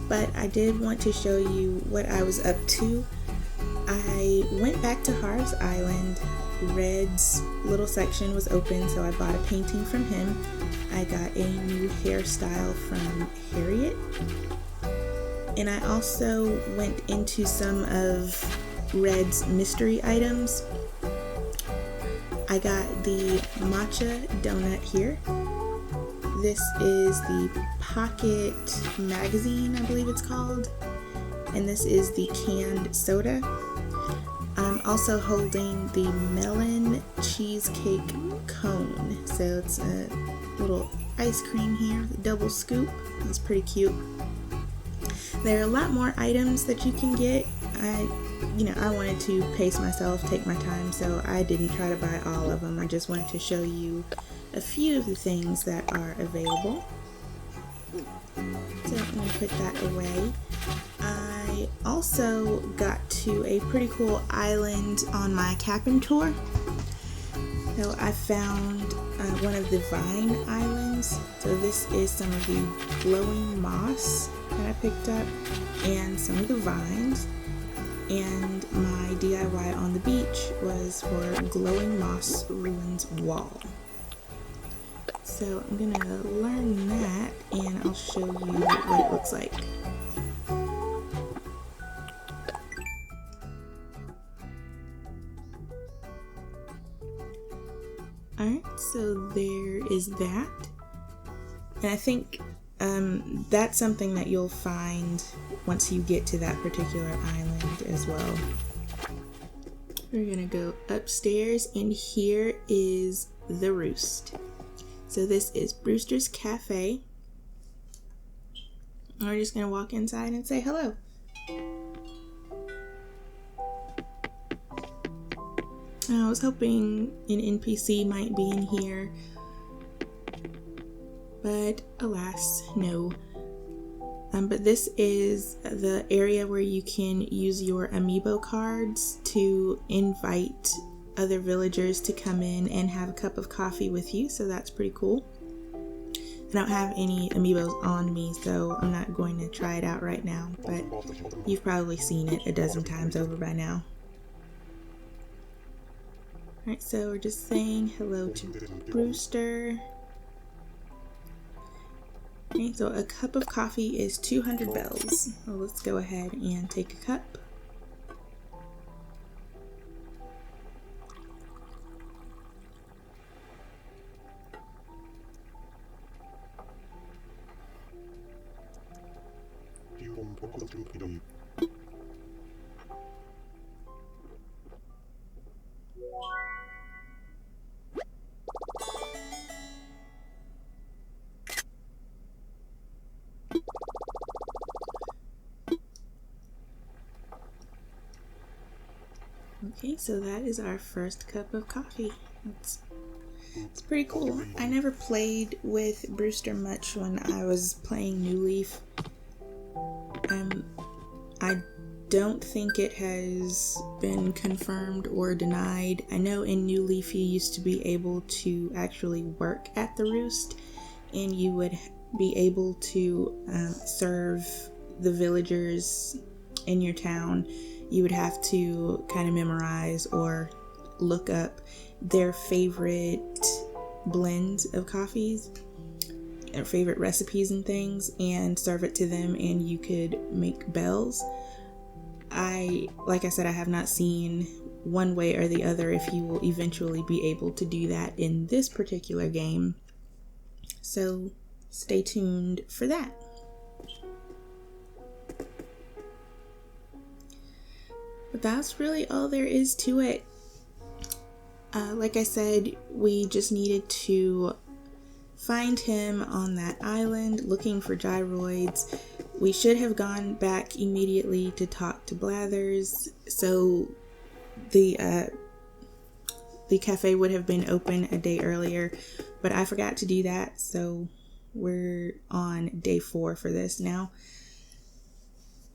S1: but I did want to show you what I was up to. I went back to Harv's Island. Red's little section was open, so I bought a painting from him. I got a new hairstyle from Harriet, and I also went into some of Red's mystery items. I got the matcha donut here. This is the Pocket Magazine, I believe it's called, and this is the canned soda. I'm also holding the melon cheesecake cone, so it's a little ice cream here with a double scoop. It's pretty cute. There are a lot more items that you can get. I wanted to pace myself, take my time, so I didn't try to buy all of them. I just wanted to show you a few of the things that are available. So I'm going to put that away. I also got to a pretty cool island on my camping tour. So I found one of the vine islands. So this is some of the glowing moss that I picked up and some of the vines. And my DIY on the beach was for glowing moss ruins wall. So I'm gonna learn that and I'll show you what it looks like. Alright, so there is that. And I think that's something that you'll find once you get to that particular island as well. We're gonna go upstairs, and here is the Roost. So this is Brewster's Cafe. We're just gonna walk inside and say hello. I was hoping an NPC might be in here, but alas, no. But this is the area where you can use your amiibo cards to invite other villagers to come in and have a cup of coffee with you, so that's pretty cool. I don't have any amiibos on me, so I'm not going to try it out right now, but you've probably seen it a dozen times over by now. Alright, so we're just saying hello to Brewster. Okay, so a cup of coffee is 200 bells. Well, let's go ahead and take a cup. Okay, so that is our first cup of coffee. It's pretty cool. I never played with Brewster much when I was playing New Leaf. I don't think it has been confirmed or denied. I know in New Leaf you used to be able to actually work at the Roost, and you would be able to serve the villagers in your town. You would have to kind of memorize or look up their favorite blends of coffees, their favorite recipes and things, and serve it to them, and you could make bells. Like I said, I have not seen one way or the other if you will eventually be able to do that in this particular game. So stay tuned for that. But that's really all there is to it. Like I said, we just needed to find him on that island looking for gyroids. We should have gone back immediately to talk to Blathers, so the cafe would have been open a day earlier, but I forgot to do that, so we're on day 4 for this now.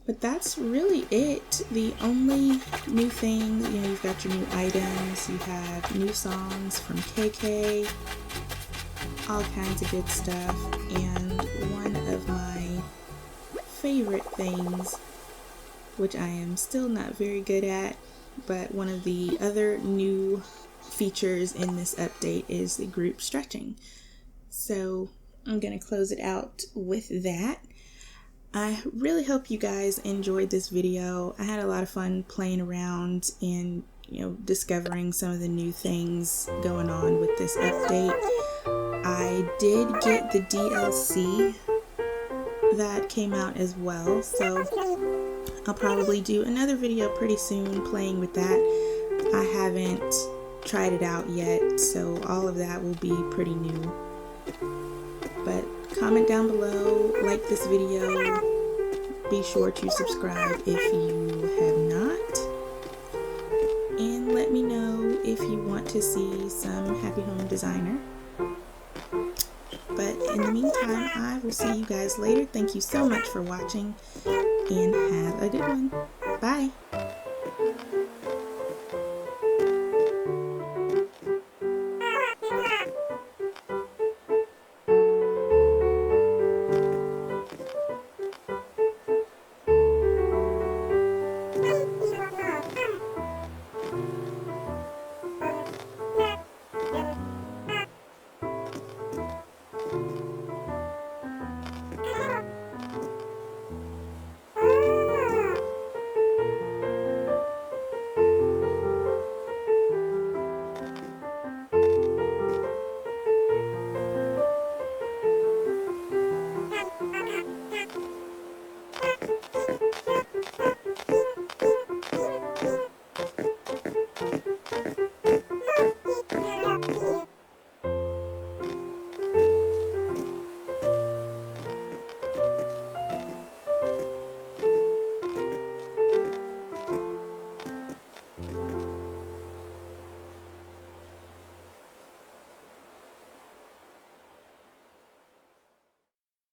S1: But that's really it. The only new things, you've got your new items, you have new songs from KK, all kinds of good stuff, and one of my favorite things, which I am still not very good at, but one of the other new features in this update is the group stretching. So I'm going to close it out with that. I really hope you guys enjoyed this video. I had a lot of fun playing around and discovering some of the new things going on with this update. I did get the DLC that came out as well, so I'll probably do another video pretty soon playing with that. I haven't tried it out yet, so all of that will be pretty new. But comment down below, like this video, be sure to subscribe if you have not, and let me know if you want to see some Happy Home Designer. But in the meantime, I will see you guys later. Thank you so much for watching, and have a good one. Bye!